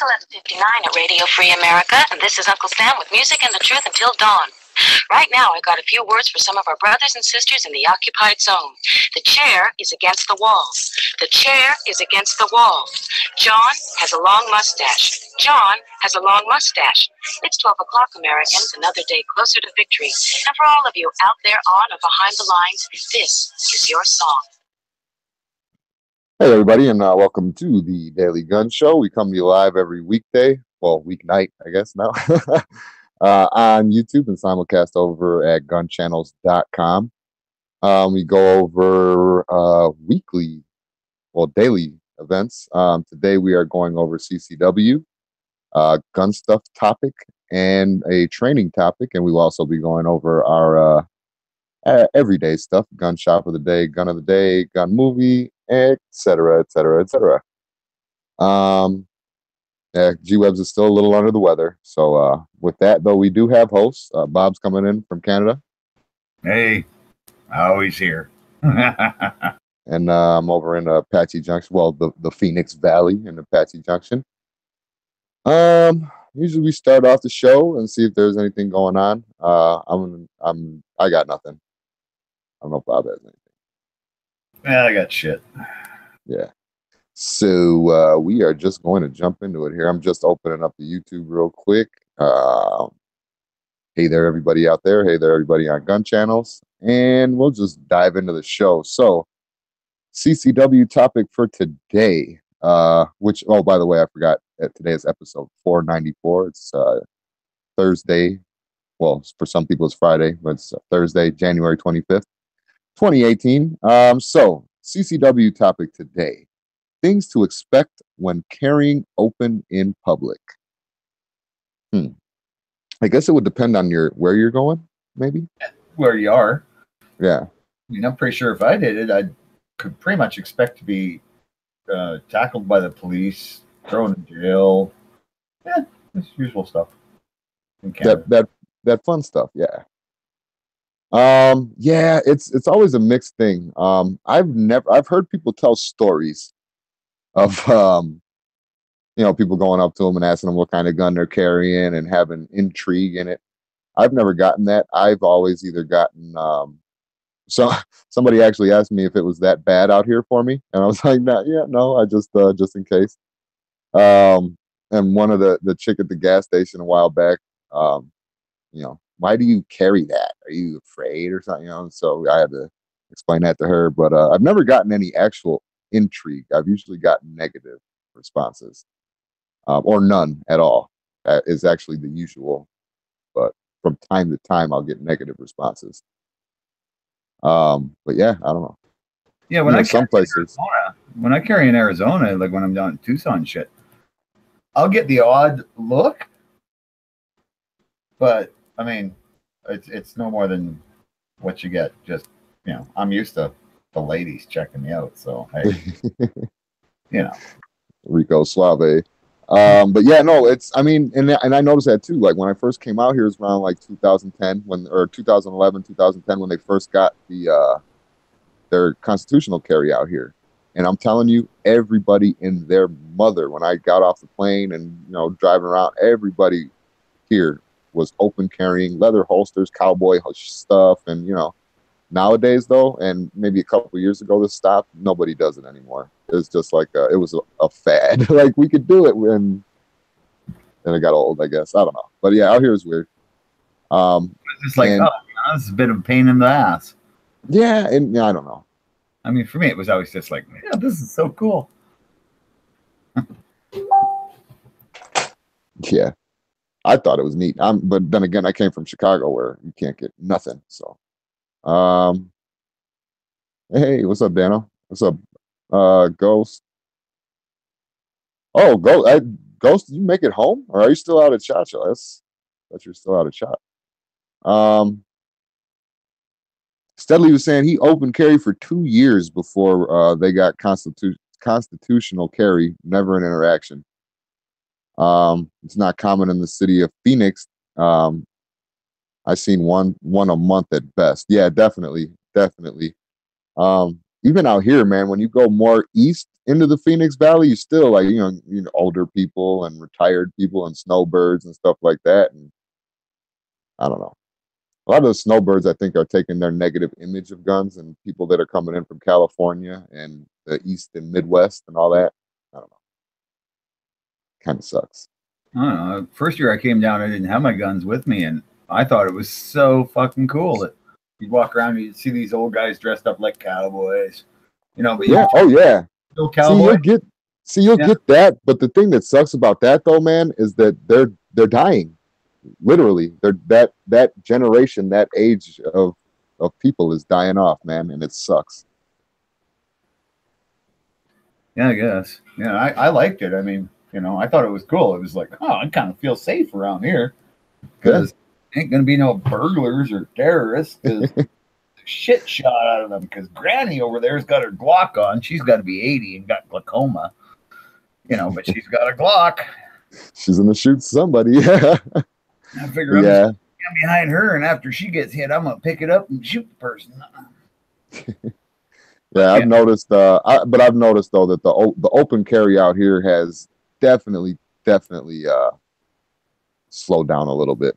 11:59 at Radio Free America, and this is Uncle Sam with music and the truth until dawn. Right now, I got a few words for some of our brothers and sisters in the occupied zone. The chair is against the wall. The chair is against the wall. John has a long mustache. John has a long mustache. It's 12 o'clock, Americans, another day closer to victory. And for all of you out there on or behind the lines, this is your song. Hey, everybody, and welcome to the Daily Gun Show. We come to you live every weekday, well, weeknight, I guess now, on YouTube and simulcast over at gunchannels.com. We go over weekly, well, daily events. Today we are going over CCW, gun stuff topic, and a training topic, and we will also be going over our everyday stuff, gun shop of the day, gun of the day, gun movie, etc., etc., etc. Yeah, G-Webs is still a little under the weather. So with that, though, we do have hosts. Bob's coming in from Canada. Hey, always here. And I'm over in Apache Junction, well, the Phoenix Valley in Apache Junction. Usually we start off the show and see if there's anything going on. I got nothing. I don't know if Bob has anything. Yeah, I got shit. Yeah. So we are just going to jump into it here. I'm just opening up the YouTube real quick. Hey there, everybody out there. Hey there, everybody on Gun Channels. And we'll just dive into the show. So CCW topic for today, which, oh, by the way, I forgot that today is episode 494. It's Thursday. Well, for some people it's Friday, but it's Thursday, January 25th. 2018. So CCW topic today: things to expect when carrying open in public. I guess it would depend on where you're going, maybe Where you are. Yeah. I mean, I'm pretty sure if I did it, I could pretty much expect to be tackled by the police, thrown in jail. Yeah, it's usual stuff. That fun stuff. Yeah. Yeah, it's always a mixed thing. I've heard people tell stories of people going up to them and asking them what kind of gun they're carrying and having intrigue in it. I've never gotten that. I've always either gotten so somebody actually asked me if it was that bad out here for me, and I was like, no, I just in case. And one of the chick at the gas station a while back, why do you carry that? Are you afraid or something? So I had to explain that to her. But I've never gotten any actual intrigue. I've usually gotten negative responses, or none at all. That is actually the usual. But from time to time, I'll get negative responses. But yeah, I don't know. Yeah, when I carry in Arizona, like when I'm down in Tucson and shit, I'll get the odd look, but I mean, it's no more than what you get. Just, I'm used to the ladies checking me out, so hey, Rico Suave. But yeah, no, and I noticed that too. Like when I first came out here, it was around like 2010 or 2011, 2010 when they first got their constitutional carry out here. And I'm telling you, everybody and their mother, when I got off the plane and driving around, everybody here was open carrying, leather holsters, cowboy stuff. And nowadays though, and maybe a couple of years ago this stopped, nobody does it anymore. It's just like it was a fad. Like we could do it when it got old, I guess. I don't know, but yeah, out here is weird. It's just like, this is a bit of a pain in the ass. Yeah, and I don't know. I mean, for me, it was always just like, yeah, this is so cool. Yeah, I thought it was neat. But then again, I came from Chicago where you can't get nothing. So, hey, what's up, Dano? What's up, Ghost? Oh, Ghost, did you make it home, or are you still out at Chacho? Thought you're still out at Shot. Steadley was saying he open carry for 2 years before they got constitutional carry, never an interaction. It's not common in the city of Phoenix. I've seen one a month at best. Yeah, definitely. Even out here, man, when you go more east, into the Phoenix Valley, you still like, older people and retired people and snowbirds and stuff like that. And I don't know. A lot of the snowbirds, I think, are taking their negative image of guns, and people that are coming in from California and the East and Midwest and all that. I don't know. Kind of sucks. I don't know. First year I came down, I didn't have my guns with me, and I thought it was so fucking cool that you'd walk around and you'd see these old guys dressed up like cowboys. But yeah, oh yeah. Still cowboy. You'll get that, but the thing that sucks about that though, man, is that they're dying. Literally, that generation, that age of people is dying off, man, and it sucks. Yeah, I guess. Yeah, I liked it. I mean, I thought it was cool. It was like, oh, I kind of feel safe around here because ain't gonna be no burglars or terrorists because shit shot out of them. Because Granny over there's got her Glock on. She's got to be 80 and got glaucoma, but she's got a Glock. She's gonna shoot somebody. Yeah. I figure I'm just behind her, and after she gets hit, I'm gonna pick it up and shoot the person. Yeah, I've noticed. But I've noticed though that the open carry out here has definitely slowed down a little bit.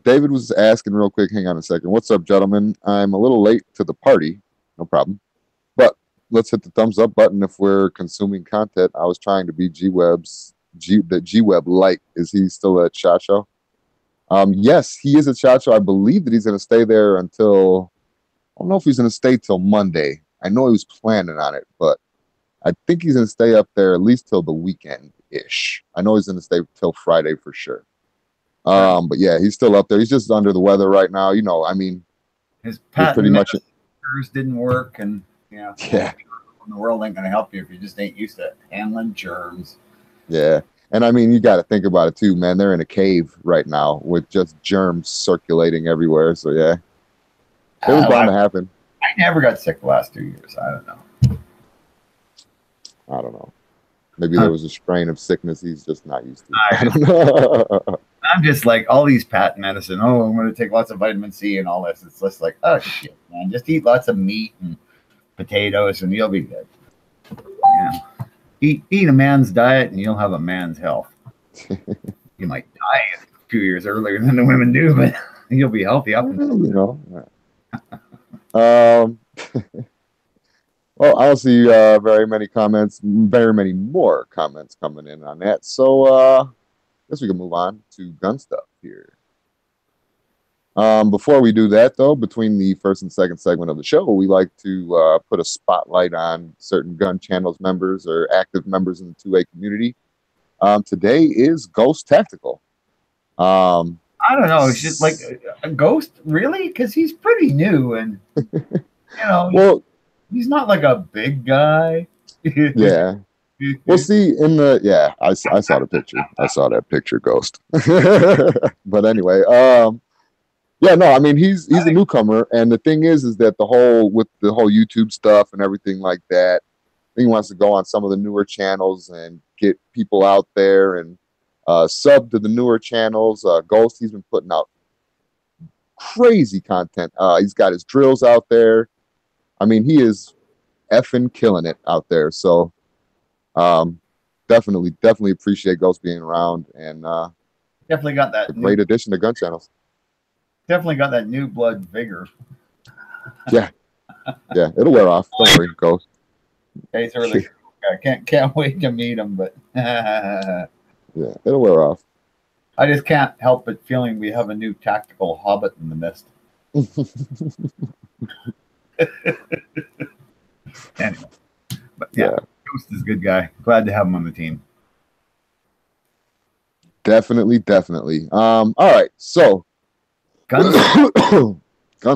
David was asking real quick. Hang on a second. What's up, gentlemen? I'm a little late to the party. No problem. But let's hit the thumbs up button if we're consuming content. I was trying to be the G-Web light. Is he still at SHOT Show? Yes, he is at SHOT Show. I believe that he's going to stay there until, I don't know if he's going to stay till Monday. I know he was planning on it, but I think he's going to stay up there at least till the weekend-ish. I know he's going to stay till Friday for sure. But yeah, he's still up there. He's just under the weather right now. I mean, his pretty much didn't work, and yeah, the world ain't going to help you if you just ain't used to handling germs. Yeah. And I mean, you got to think about it too, man. They're in a cave right now with just germs circulating everywhere. So yeah, it was bound to happen. I never got sick the last 2 years. I don't know. Maybe there was a strain of sickness he's just not used to. I don't know. I'm just like all these patent medicine. Oh, I'm going to take lots of vitamin C and all this. It's just like, oh shit, man. Just eat lots of meat and potatoes and you'll be good. Yeah. Eat a man's diet and you'll have a man's health. You might die a few years earlier than the women do, but you'll be healthy up until Well, I don't see very many more comments coming in on that. So I guess we can move on to gun stuff here. Before we do that, though, between the first and second segment of the show, we like to put a spotlight on certain gun channels members or active members in the 2A community. Today is Ghost Tactical. I don't know. It's just like a Ghost, really? Because he's pretty new, and well, he's not like a big guy. Yeah. Well, see, I saw the picture. I saw that picture, Ghost. But anyway, yeah, no, I mean he's a newcomer, and the thing is that the whole YouTube stuff and everything like that, he wants to go on some of the newer channels and get people out there and sub to the newer channels. Ghost, he's been putting out crazy content. He's got his drills out there. I mean, he is effing killing it out there. So definitely appreciate Ghost being around, and definitely got that great addition to gun channels. Definitely got that new blood vigor. Yeah, it'll wear off. Don't worry, Ghost. He's really cool. I can't wait to meet him, but yeah, it'll wear off. I just can't help but feeling we have a new tactical hobbit in the midst. Anyway, but yeah, Ghost is a good guy. Glad to have him on the team. Definitely. All right, so gun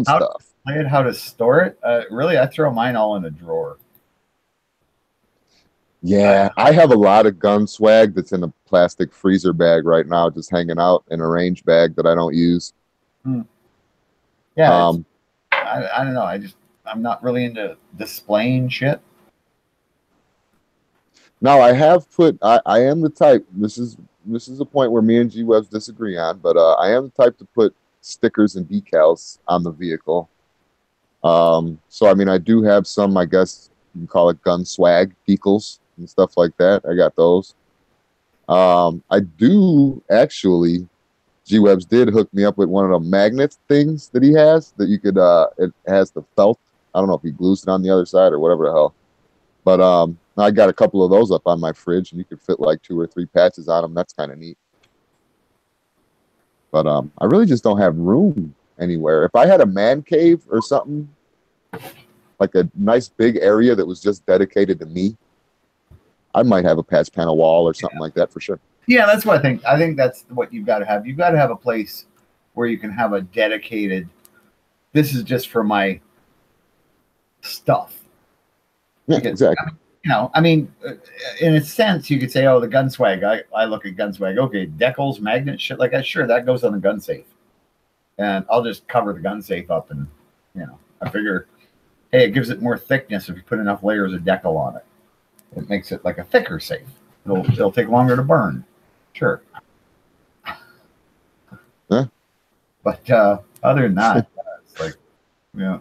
stuff. Play it, how to store it. Really, I throw mine all in a drawer. Yeah, I have a lot of gun swag that's in a plastic freezer bag right now, just hanging out in a range bag that I don't use. Yeah, I don't know. I'm not really into displaying shit. Now I have put. I am the type. This is a point where me and G-Webs disagree on, but I am the type to put stickers and decals on the vehicle. So I mean, I do have some, I guess you can call it gun swag, decals and stuff like that. I got those. I do actually. G Webs did hook me up with one of the magnet things that he has that you could. It has the felt. I don't know if he glues it on the other side or whatever the hell. But I got a couple of those up on my fridge, and you could fit like 2 or 3 patches on them. That's kind of neat. But I really just don't have room anywhere. If I had a man cave or something, like a nice big area that was just dedicated to me, I might have a patch panel wall or something like that for sure. Yeah, that's what I think. I think that's what you've got to have. You've got to have a place where you can have a dedicated, this is just for my stuff. Yeah, Because, exactly. I mean, in a sense, you could say, oh, the gun swag. I look at gun swag. Okay, decals, magnets, shit like that. Sure, that goes on the gun safe. And I'll just cover the gun safe up. And, I figure, hey, it gives it more thickness if you put enough layers of decal on it. It makes it like a thicker safe. It'll take longer to burn. Sure. Yeah. But other than that, it's like,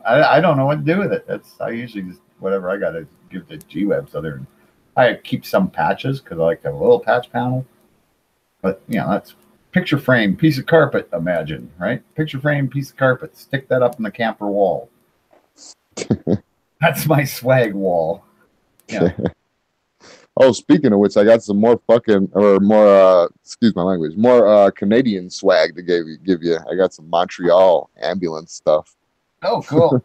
I don't know what to do with it. I usually just whatever I got to give to G Webs. I keep some patches because I like to have a little patch panel. But that's picture frame piece of carpet. Imagine, right? Picture frame piece of carpet. Stick that up in the camper wall. That's my swag wall. Yeah. Oh, speaking of which, I got some more excuse my language, more Canadian swag to give you. I got some Montreal ambulance stuff. Oh, cool.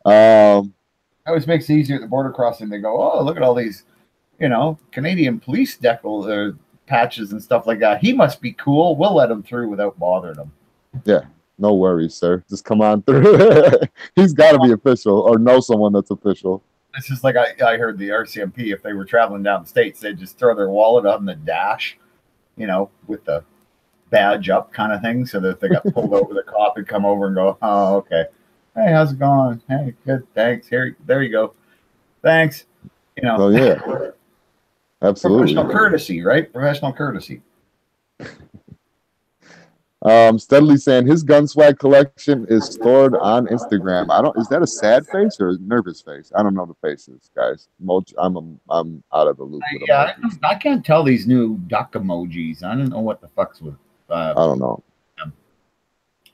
It always makes it easier at the border crossing. They go, oh, look at all these, Canadian police decal patches and stuff like that. He must be cool. We'll let him through without bothering him. Yeah, no worries, sir. Just come on through. He's got to be official or know someone that's official. It's just like I heard the RCMP, if they were traveling down the states, they'd just throw their wallet on the dash, with the badge up kind of thing, so that if they got pulled over, the cop would come over and go, oh, okay. Hey, how's it going? Hey, good, thanks. There you go. Thanks. Oh, yeah. Absolutely. Professional courtesy, right? Professional courtesy. Steadily saying his gun swag collection is stored on Instagram. Is that a sad face or a nervous face? I don't know the faces, guys. I'm out of the loop with emojis. I can't tell these new duck emojis. I don't know what the fuck's with. I don't know.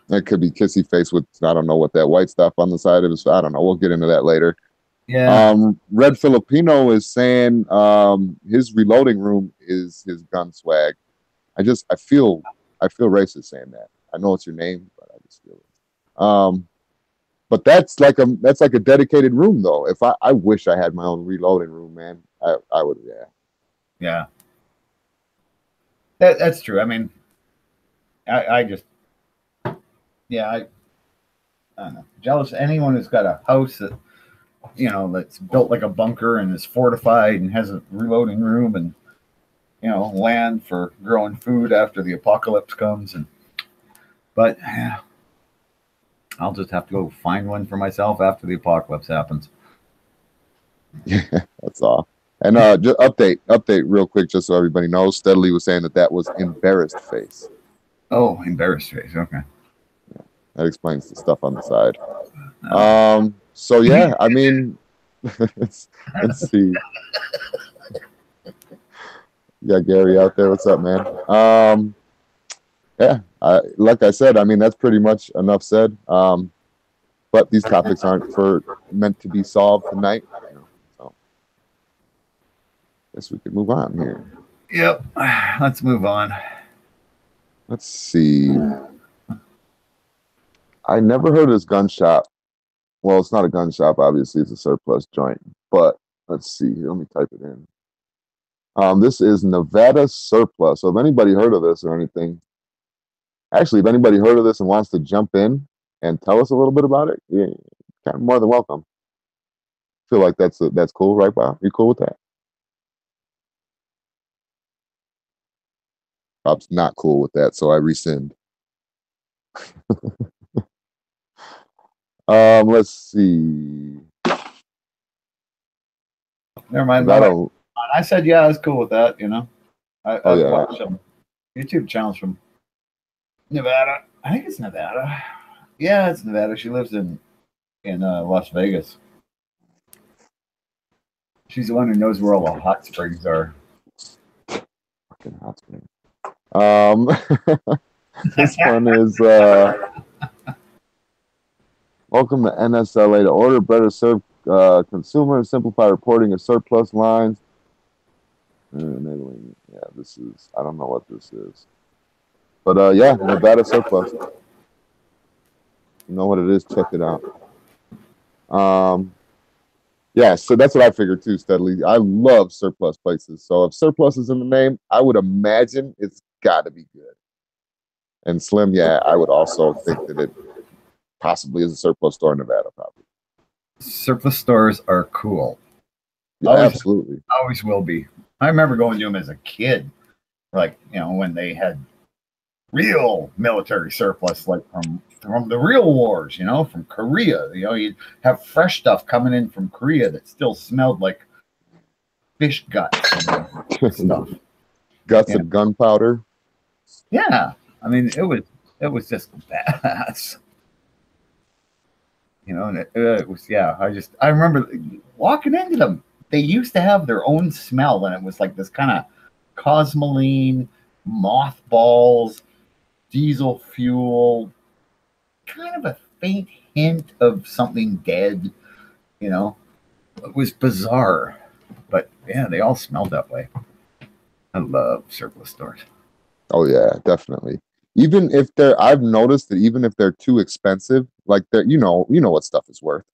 It could be kissy face with, I don't know what that white stuff on the side of his. I don't know. We'll get into that later. Yeah. Red Filipino is saying his reloading room is his gun swag. I feel racist saying that. I know it's your name, but I just feel it. But that's like a dedicated room though. If I wish I had my own reloading room, man. I would, yeah. Yeah. That's true. I mean, I just, yeah, I don't know. Jealous anyone who's got a house that, that's built like a bunker and is fortified and has a reloading room and, land for growing food after the apocalypse comes. But yeah, I'll just have to go find one for myself after the apocalypse happens. Yeah, that's all. And just update real quick, just so everybody knows. Steadily was saying that was embarrassed face. Oh, embarrassed face. Okay. Yeah, that explains the stuff on the side. So yeah, I mean, let's see. You got Gary out there. What's up, man? Yeah, like I said, I mean, that's pretty much enough said. But these topics aren't meant to be solved tonight. So I guess we could move on here. Yep. Let's move on. Let's see. I never heard of this gun shop. Well, it's not a gun shop, obviously. It's a surplus joint. But let's see. Let me type it in. This is Nevada Surplus. So if anybody heard of this or anything, actually, if anybody heard of this and wants to jump in and tell us a little bit about it, yeah, kind of more than welcome. Feel like that's cool, right, Bob? You cool with that? Bob's not cool with that, so I rescind. Let's see. Never mind. I said, yeah, I was cool with that, I watched some YouTube channels from Nevada. I think it's Nevada. Yeah, it's Nevada. She lives in in Las Vegas. She's the one who knows where all the hot springs are. Fucking hot spring. This one is welcome to NSLA to order better serve consumers, simplify reporting of surplus lines. Enabling, yeah, this is, I don't know what this is. But yeah, Nevada surplus. You know what it is, check it out. Yeah, so that's what I figured too, steadily. I love surplus places. So if surplus is in the name, I would imagine it's got to be good. And Slim, yeah, I would also think that it possibly is a surplus store in Nevada, probably. Surplus stores are cool. Yeah, absolutely. Always will be. I remember going to them as a kid, like, you know, when they had real military surplus, like from the real wars, you know, from Korea. You know, you'd have fresh stuff coming in from Korea that still smelled like fish guts and stuff. Guts of gunpowder. Yeah, I mean, it was just badass. You know, and it was, yeah. I remember walking into them. They used to have their own smell, and it was like this kind of cosmoline, mothballs, diesel fuel, kind of a faint hint of something dead. You know, it was bizarre, but yeah, they all smelled that way. I love surplus stores. Oh yeah, definitely. Even if I've noticed that even if they're too expensive, like they're, you know what stuff is worth.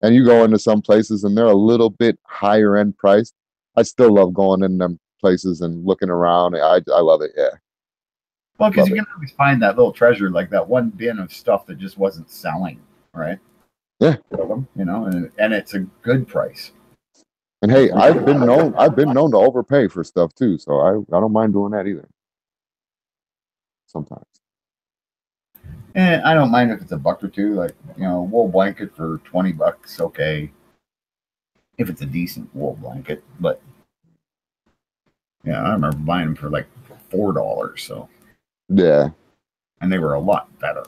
And you go into some places and they're a little bit higher end priced. I still love going in them places and looking around. I love it, yeah. Well, because you can always find that little treasure, like that one bin of stuff that just wasn't selling, right? Yeah. You know, and it's a good price. And hey, I've been known to overpay for stuff too, so I don't mind doing that either. Sometimes. And I don't mind if it's $1 or $2, like, you know, a wool blanket for $20, okay. If it's a decent wool blanket, but yeah, I remember buying them for like $4, so yeah. And they were a lot better.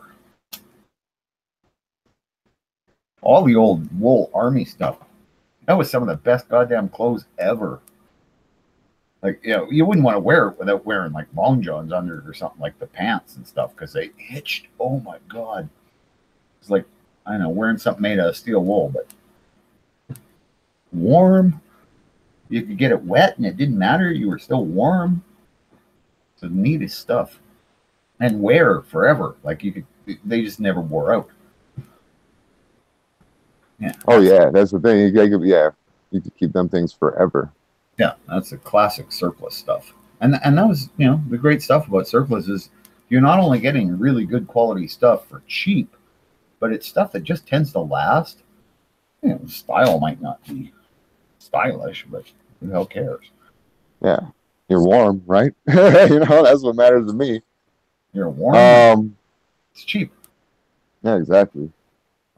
All the old wool army stuff, that was some of the best goddamn clothes ever. Like, you know, you wouldn't want to wear it without wearing like long johns under it or something, like the pants and stuff, because they itched. Oh my god, it's like, I don't know, wearing something made out of steel wool, but warm. You could get it wet and it didn't matter. You were still warm. It's the neatest stuff, and wear forever. Like they just never wore out. Yeah. Oh yeah, that's the thing. You could keep them things forever. Yeah, that's a classic surplus stuff. And that was, you know, the great stuff about surplus is you're not only getting really good quality stuff for cheap, but it's stuff that just tends to last. You know, style might not be stylish, but who the hell cares? Yeah. You're warm, right? You know, that's what matters to me. You're warm. It's cheap. Yeah, exactly.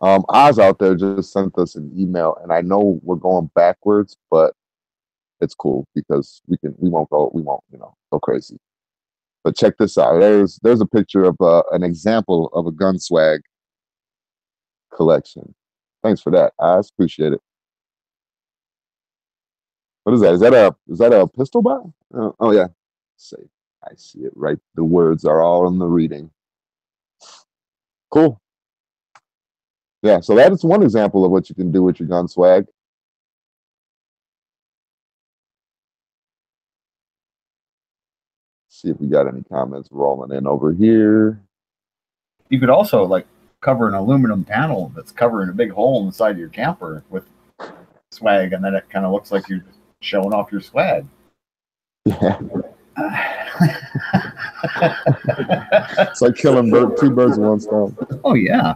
Oz out there just sent us an email, and I know we're going backwards, but it's cool because we won't, go crazy. But check this out. There's a picture of an example of a gun swag collection. Thanks for that, Oz. Appreciate it. What is that? Is that a pistol bat? Oh yeah. Say, I see it right. The words are all in the reading. Cool. Yeah, so that is one example of what you can do with your gun swag. See if we got any comments rolling in over here. You could also like cover an aluminum panel that's covering a big hole in the side of your camper with swag, and then it kind of looks like you're just showing off your swag. Yeah. It's like killing two birds with one stone. Oh yeah.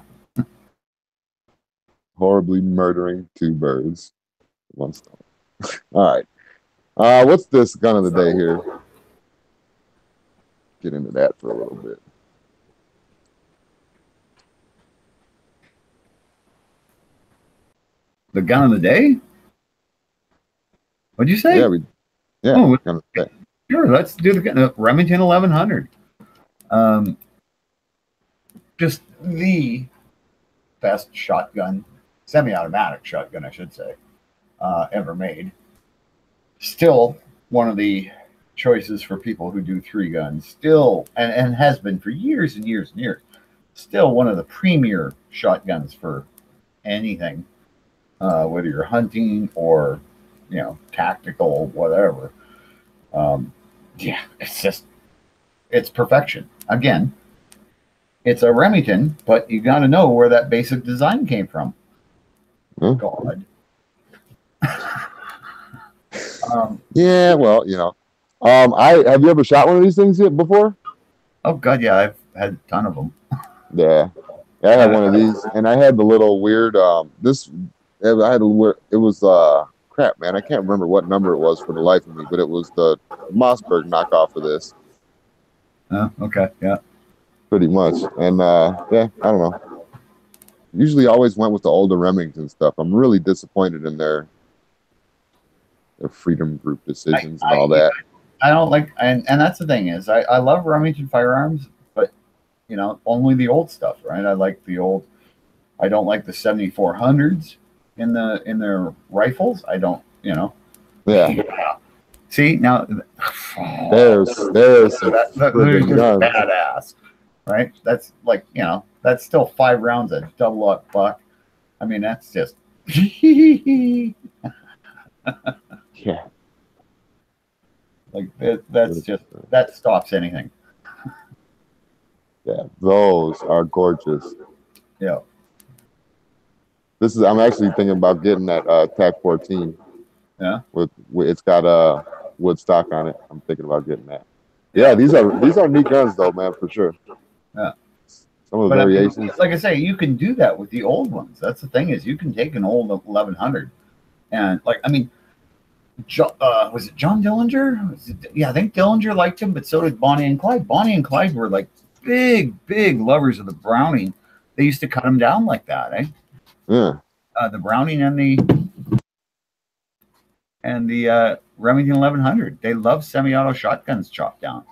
Horribly murdering two birds with one stone. All right. What's this gun of the day here? Get into that for a little bit. The gun of the day? What'd you say? Gun of the day. Sure, let's do the Remington 1100. Just the best shotgun semi-automatic shotgun, I should say, ever made. Still one of the choices for people who do 3 guns. Still, and has been for years and years and years. Still one of the premier shotguns for anything, whether you're hunting or, tactical, whatever. Yeah, it's perfection. Again, it's a Remington, but you got to know where that basic design came from. God. Yeah, well, I have you ever shot one of these things yet before? Oh God, yeah, I've had a ton of them. Yeah, I had one of these, and I had the little weird. I had a weird. It was crap, man. I can't remember what number it was for the life of me, but it was the Mossberg knockoff of this. Oh, okay, yeah, pretty much. And yeah, I don't know. Usually, always went with the older Remington stuff. I'm really disappointed in their Freedom Group decisions and all that. I don't like, and that's the thing is, I love Remington firearms, but only the old stuff, right? I like the old. I don't like the 7400s in their rifles. I don't, Yeah. See now, there's just badass, right? That's like that's still 5 rounds of double up buck. I mean, that's just. Yeah. Like that's just that stops anything. Yeah, those are gorgeous. Yeah. I'm actually thinking about getting that TAC 14. Yeah. With it's got wood stock on it. I'm thinking about getting that. Yeah, these are neat guns though, man, for sure. Yeah. Some of the variations. I mean, like I say, you can do that with the old ones. That's the thing is you can take an old 1100 and was it John Dillinger? Yeah, I think Dillinger liked him, but so did Bonnie and Clyde. Bonnie and Clyde were like big lovers of the Browning. They used to cut them down like that, eh? Yeah. The Browning and the Remington 1100. They love semi-auto shotguns chopped down.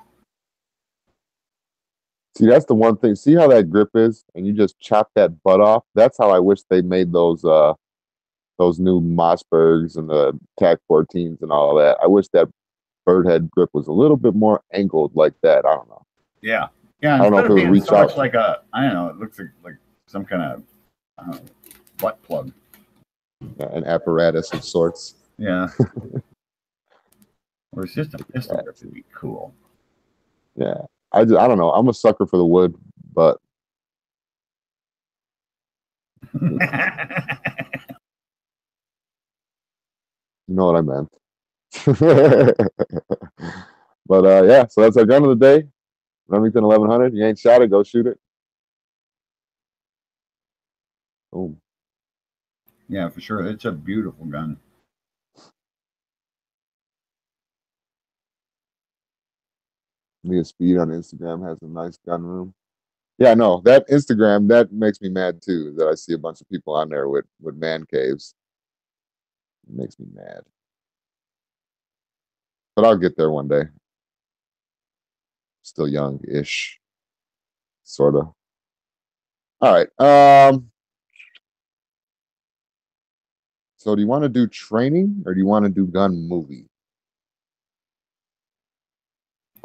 See, that's the one thing. See how that grip is, and you just chop that butt off. That's how I wish they made those new Mossbergs and the TAC 14s and all that. I wish that bird head grip was a little bit more angled like that. I don't know. Yeah. Yeah. I don't know if it would reach out. Like I don't know. It looks like some kind of butt plug. An apparatus of sorts. Yeah. Or it's just a pistol grip would be cool. Yeah. I don't know. I'm a sucker for the wood, but you know what I meant. But yeah, so that's our gun of the day. Remington 1100. You ain't shot it, go shoot it. Oh. Yeah, for sure. It's a beautiful gun. Mia Speed on Instagram has a nice gun room. Yeah, no, that Instagram, that makes me mad too, that I see a bunch of people on there with man caves. It makes me mad. But I'll get there one day. Still young-ish. Sort of. All right. So do you want to do training or do you want to do gun movie?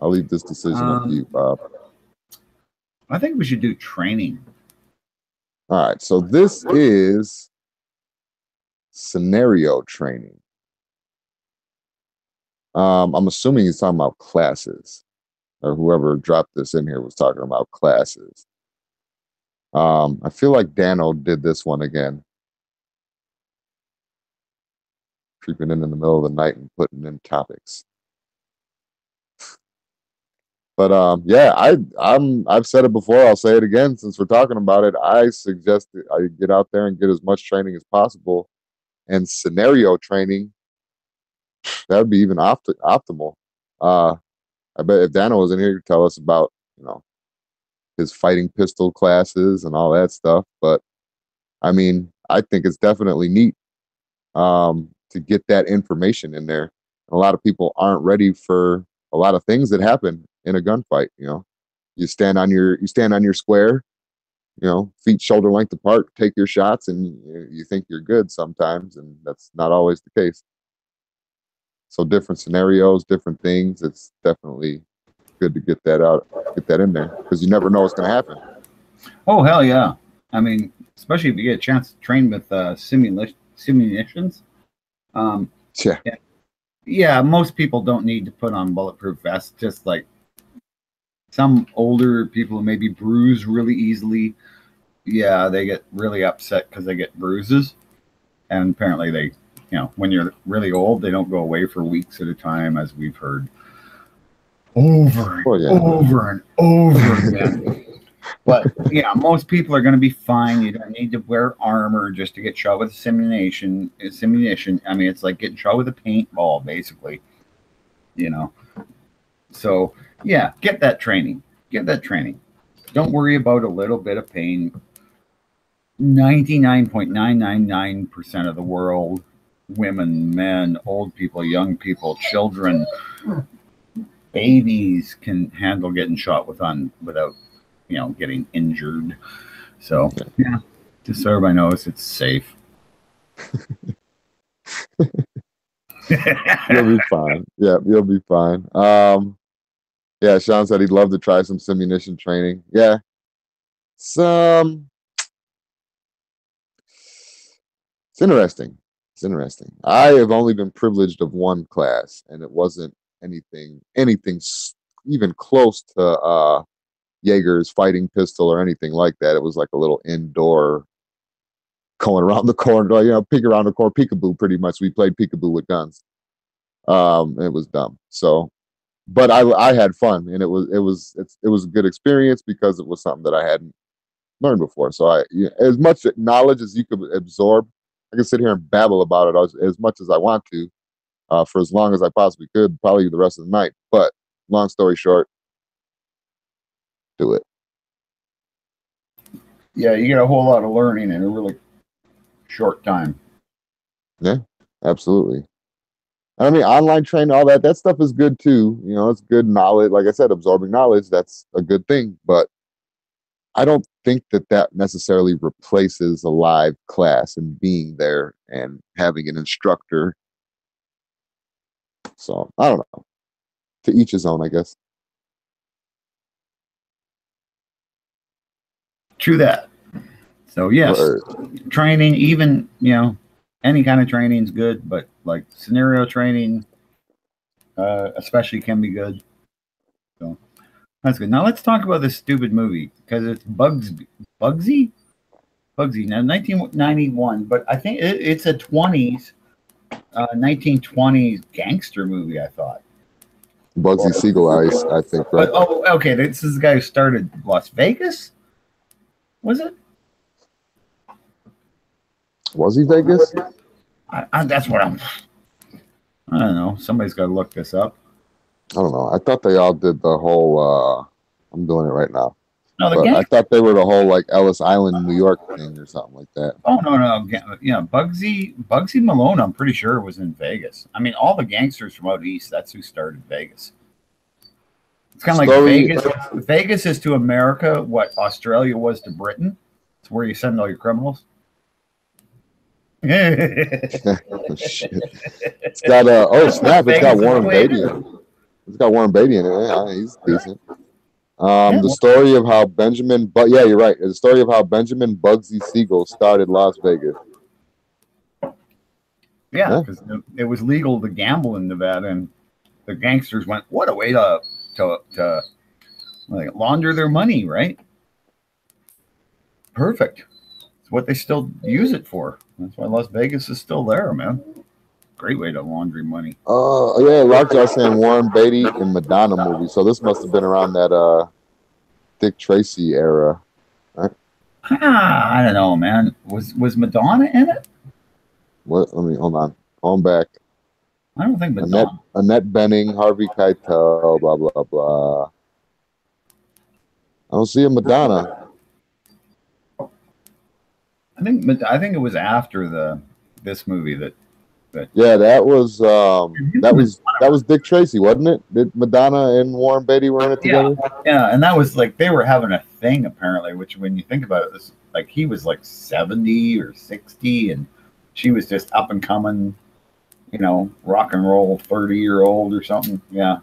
I'll leave this decision up to you, Bob. I think we should do training. All right. So this is scenario training. I'm assuming he's talking about classes, or whoever dropped this in here was talking about classes. I feel like Dano did this one again. Creeping in the middle of the night and putting in topics. But yeah, I've said it before. I'll say it again since we're talking about it. I suggest that I get out there and get as much training as possible, and scenario training. That would be even optimal. I bet if Dano was in here, he'd tell us about his fighting pistol classes and all that stuff. But I mean, I think it's definitely neat to get that information in there. And a lot of people aren't ready for a lot of things that happen in a gunfight. You stand on your square, feet shoulder length apart, take your shots, and you think you're good sometimes, and that's not always the case. So different scenarios, different things. It's definitely good to get that out, get that in there, because you never know what's going to happen. Oh, hell yeah. I mean, especially if you get a chance to train with simulations. Yeah. Yeah, most people don't need to put on bulletproof vests. Just like some older people who maybe bruise really easily. Yeah, they get really upset because they get bruises. And apparently they, when you're really old, they don't go away for weeks at a time, as we've heard over and over and over again. But yeah, most people are going to be fine. You don't need to wear armor just to get shot with a simulation. I mean, it's like getting shot with a paintball, basically. So yeah, get that training. Don't worry about a little bit of pain. 99.999% of the world, women, men, old people, young people, children, babies can handle getting shot without getting injured. So yeah, just so everybody knows it's safe. You'll be fine. Yeah, you'll be fine. Yeah, Sean said he'd love to try some simulation training. Yeah. It's interesting. It's interesting. I have only been privileged of one class, and it wasn't anything even close to Jaeger's fighting pistol or anything like that. It was like a little indoor going around the corner, peek around the corner, peekaboo. Pretty much, we played peekaboo with guns. It was dumb. So, but I had fun, and it was a good experience because it was something that I hadn't learned before. So as much knowledge as you could absorb, I can sit here and babble about it as much as I want to, for as long as I possibly could, probably the rest of the night. But long story short, do it. Yeah, you get a whole lot of learning in a really short time. Yeah, absolutely. I mean, online training, all that stuff is good too. It's good knowledge. Like I said, absorbing knowledge, that's a good thing. But I don't think that necessarily replaces a live class and being there and having an instructor. So I don't know. To each his own, I guess. True that. So yes, training, even any kind of training is good, but like scenario training, especially, can be good. So that's good. Now let's talk about this stupid movie, because it's Bugsy. Now 1991, but I think it's a 1920s gangster movie. I thought. Bugsy Siegel, I think. Right? Oh, okay. This is the guy who started Las Vegas. Was it? Was he Vegas? That's what I don't know. Somebody's got to look this up. I don't know. I thought they all did the whole. I'm doing it right now. No, I thought they were the whole like Ellis Island, New York thing or something like that. Oh no. Yeah, Bugsy Malone, I'm pretty sure, was in Vegas. I mean, all the gangsters from out east, that's who started Vegas. It's kind of like Vegas. Vegas is to America what Australia was to Britain. It's where you send all your criminals. Oh, shit. It's got snap! It's got Warren Beatty in it. It's got Warren Beatty in it. Yeah, he's decent. The story of how Benjamin, yeah, you're right. The story of how Benjamin Bugsy Siegel started Las Vegas. Yeah, because it was legal to gamble in Nevada, and the gangsters went, "What a way to like launder their money, right?" Perfect. It's what they still use it for. That's why Las Vegas is still there, man. Great way to launder money. Yeah, Lockjaw saying Warren Beatty in Madonna movie. So this must have been around that Dick Tracy era, right? I don't know, man. Was Madonna in it? What? Let me hold on. Going back. I don't think Madonna. Annette Bening, Harvey Keitel, blah blah blah. I don't see a Madonna. I think it was after this movie that. Yeah, that was Dick Tracy, wasn't it? Did Madonna and Warren Beatty were in it together? Yeah, and that was like they were having a thing apparently. Which, when you think about it, this like he was like 70 or 60, and she was just up and coming, rock and roll 30-year-old or something. Yeah.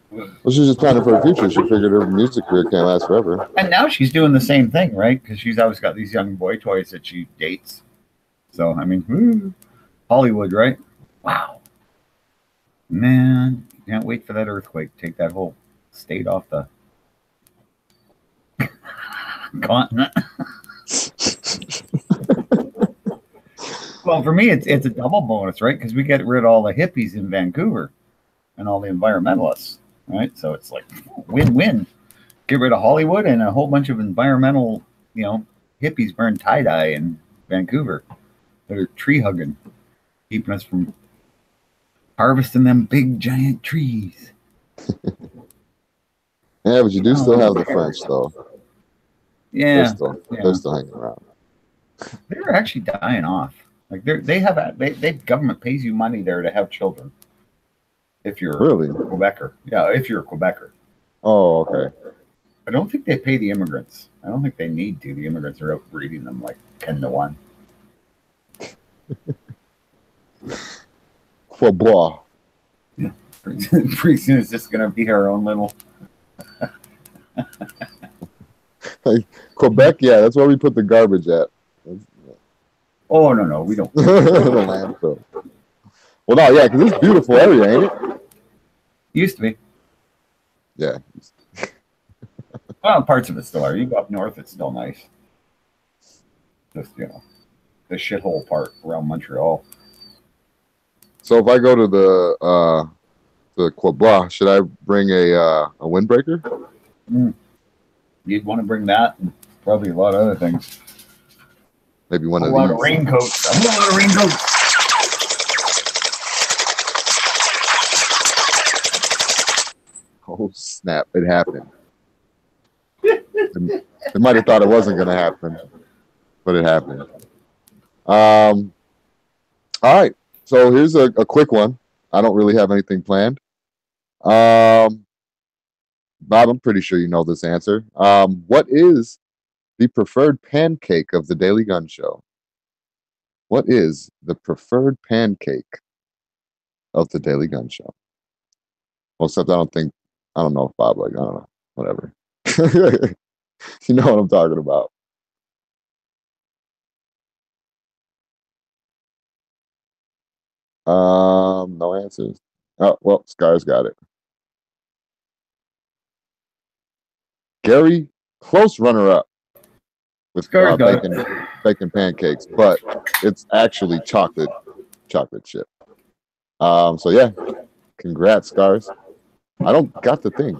Well, she's just planning for her future. She figured her music career can't last forever. And now she's doing the same thing, right? Because she's always got these young boy toys that she dates. So, I mean, Hollywood, right? Wow. Man, can't wait for that earthquake. Take that whole state off the continent. Well, for me, it's a double bonus, right? Because we get rid of all the hippies in Vancouver and all the environmentalists, right? So it's like win-win. Get rid of Hollywood and a whole bunch of environmental, hippies wearing tie-dye in Vancouver that are tree hugging, keeping us from harvesting them big giant trees. Yeah, but you do still have the French, though. Yeah, they're still hanging around. They're actually dying off. Like they government pays you money there to have children. If you're really a Quebecer, yeah, if you're a Quebecer. Oh, okay. I don't think they pay the immigrants. I don't think they need to. The immigrants are out breeding them like 10-1. Quebec. Yeah. Pretty soon it's just going to be our own little. Like, Quebec, yeah, that's where we put the garbage at. Oh, no, we don't. The landfill. Well, no, yeah, because it's a beautiful area, ain't it? Used to be. Yeah. Well, parts of it still are. You go up north, it's still nice. Just, the shithole part around Montreal. So if I go to the Quebec, should I bring a windbreaker? You'd want to bring that and probably a lot of other things. Maybe one of these. A lot of raincoats. A lot of raincoats. Oh, snap. It happened. They might have thought it wasn't going to happen, but it happened. All right. So here's a quick one. I don't really have anything planned. Bob, I'm pretty sure you know this answer. What is the preferred pancake of the Daily Gun Show? What is the preferred pancake of the Daily Gun Show? Well, except I don't know if Bob, I don't know, whatever. You know what I'm talking about. No answers. Oh, well, Scar's got it. Gary, close runner-up with bacon pancakes, but it's actually chocolate chip. So yeah, congrats, Scars. I don't got the thing.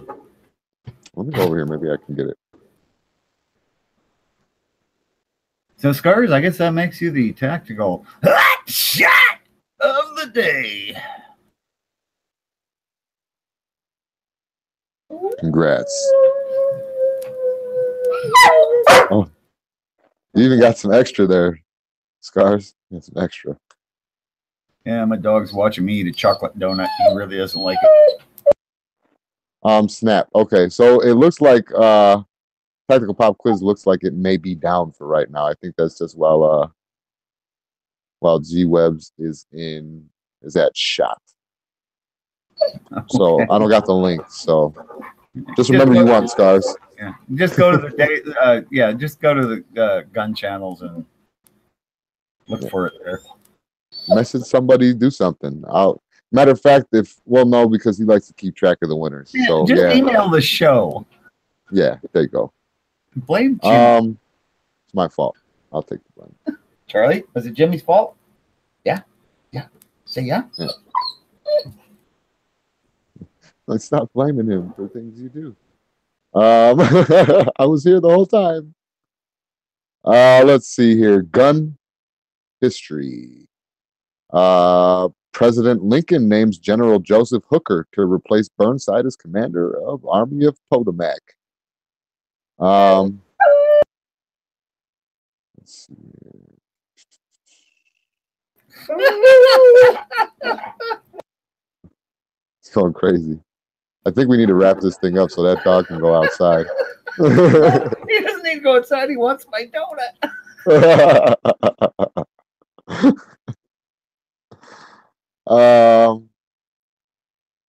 Let me go over here. Maybe I can get it. So, Scars, I guess that makes you the tactical shot of the day. Congrats. Oh, you even got some extra there, Scars. You got some extra. Yeah, my dog's watching me eat a chocolate donut. He really doesn't like it. Snap. Okay, so it looks like Tactical Pop Quiz looks like it may be down for right now. I think that's just while G Webs is at shot. Okay. So I don't got the link. So just remember you want, Scars. Yeah, just go to the just go to the gun channels and look for it there. Message somebody, do something. Matter of fact, no, because he likes to keep track of the winners. Yeah, so just email the show. Yeah, there you go. Blame Jimmy. It's my fault. I'll take the blame. Charlie, was it Jimmy's fault? Yeah. Say yeah. Like, stop blaming him for things you do. I was here the whole time. Let's see here. Gun history. President Lincoln names General Joseph Hooker to replace Burnside as commander of Army of Potomac. Let's see here. It's going crazy. I think we need to wrap this thing up so that dog can go outside. He doesn't need to go outside. He wants my donut.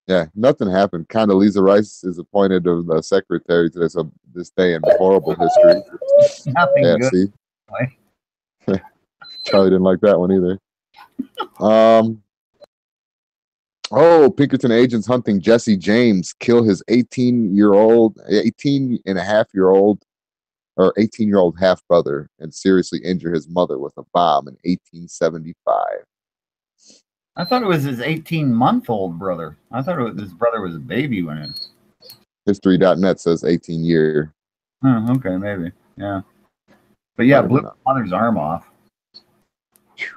Yeah, nothing happened. Condoleezza Rice is appointed as the secretary to this day in horrible history. Nothing Yeah, good. see, Charlie didn't like that one either. Pinkerton agents hunting Jesse James kill his 18 and a half year old or 18-year-old half brother and seriously injure his mother with a bomb in 1875. I thought it was his 18-month-old brother. I thought his brother was a baby when it. History.net says 18-year. Oh, okay, maybe. Yeah. But yeah, blew his mother's arm off.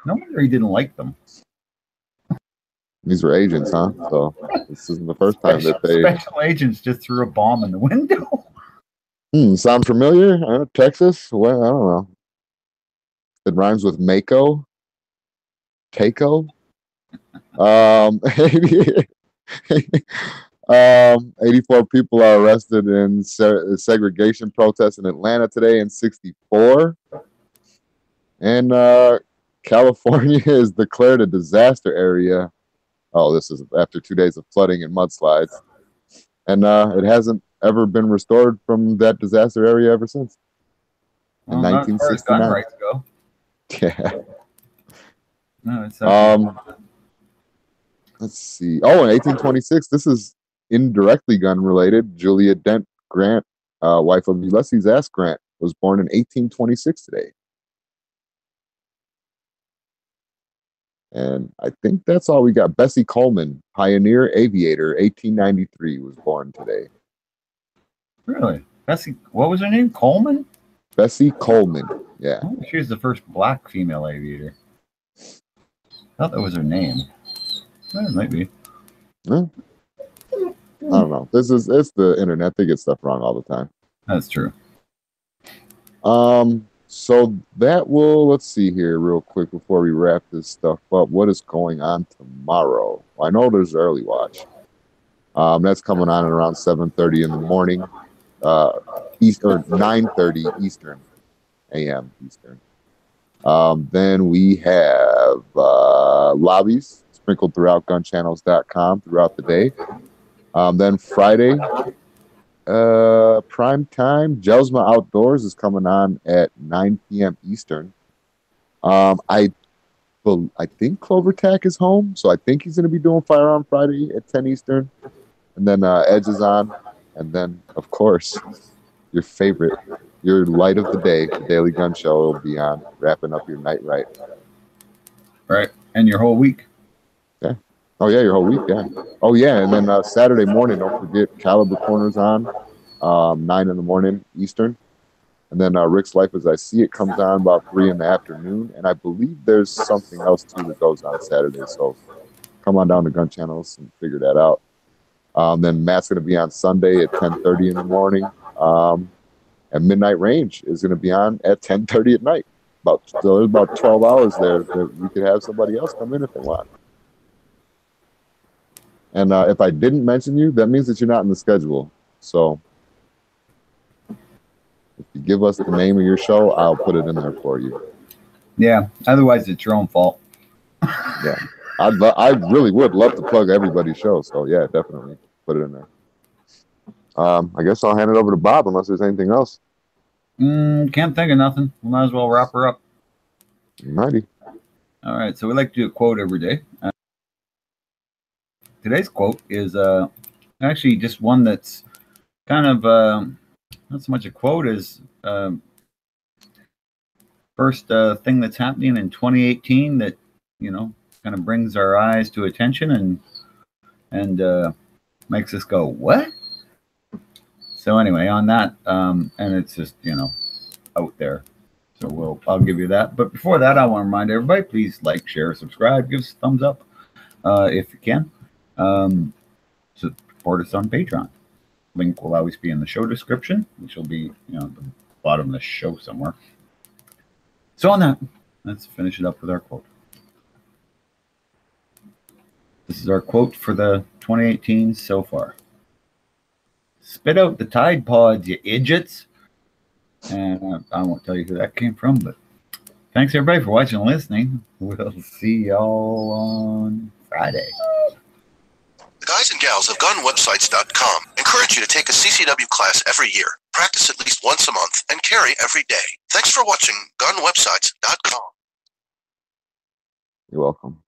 No wonder he didn't like them. These were agents, huh? So this isn't the first time that special agents just threw a bomb in the window. Sound familiar? Texas? Well, I don't know. It rhymes with Mako. Keiko. 84 people are arrested in segregation protests in Atlanta today, and 64. And California is declared a disaster area. Oh, this is after 2 days of flooding and mudslides. And it hasn't ever been restored from that disaster area ever since. In 1969. Gun rights go. Yeah. No, it's let's see. Oh, in 1826, this is indirectly gun related. Julia Dent Grant, wife of Ulysses S. Grant, was born in 1826 today. And I think that's all we got. Bessie Coleman, pioneer aviator, 1893, was born today. Really? Bessie, what was her name? Coleman? Bessie Coleman, yeah. Oh, she was the first black female aviator. I thought that was her name. Well, it might be. Yeah. I don't know. It's the internet. They get stuff wrong all the time. That's true. So that will, let's see here real quick before we wrap this stuff up. What is going on tomorrow? Well, I know there's early watch. That's coming on at around 7:30 in the morning, East or 9:30 Eastern, a.m. Eastern. Then we have lobbies sprinkled throughout gunchannels.com throughout the day. Then Friday, prime time, Jelsma Outdoors is coming on at 9 p.m. Eastern. I think Clover Tack is home, so I think he's going to be doing Firearm Friday at 10 Eastern. And then Edge is on. And then, of course, your favorite, your light of the day, the Daily Gun Show will be on, wrapping up your night right. Right. And your whole week. Yeah. Oh, yeah, your whole week, yeah. Oh, yeah, and then Saturday morning, don't forget, Caliber Corner's on, 9 in the morning Eastern. And then Rick's Life as I See It comes on about 3 in the afternoon. And I believe there's something else, too, that goes on Saturday. So come on down to Gun Channels and figure that out. Then Matt's going to be on Sunday at 10:30 in the morning. And Midnight Range is going to be on at 10:30 at night. So there's about 12 hours there that we could have somebody else come in if they want. And if I didn't mention you, that means that you're not in the schedule. So if you give us the name of your show, I'll put it in there for you. Yeah. Otherwise, it's your own fault. Yeah. I really would love to plug everybody's show. So, yeah, definitely put it in there. I guess I'll hand it over to Bob unless there's anything else. Can't think of nothing. We might as well wrap her up. Mighty. All right. So we like to do a quote every day. Today's quote is actually just one that's kind of not so much a quote as first thing that's happening in 2018 that, kind of brings our eyes to attention and makes us go, what? So anyway, on that, and it's just, out there. So I'll give you that. But before that, I want to remind everybody, please like, share, subscribe, give us a thumbs up if you can. Support us on Patreon. Link will always be in the show description, which will be, at the bottom of the show somewhere. So on that, let's finish it up with our quote. This is our quote for the 2018 so far. Spit out the Tide Pods, you idiots. And I won't tell you who that came from, but thanks everybody for watching and listening. We'll see y'all on Friday. The guys and gals of gunwebsites.com encourage you to take a CCW class every year, practice at least once a month, and carry every day. Thanks for watching gunwebsites.com. You're welcome.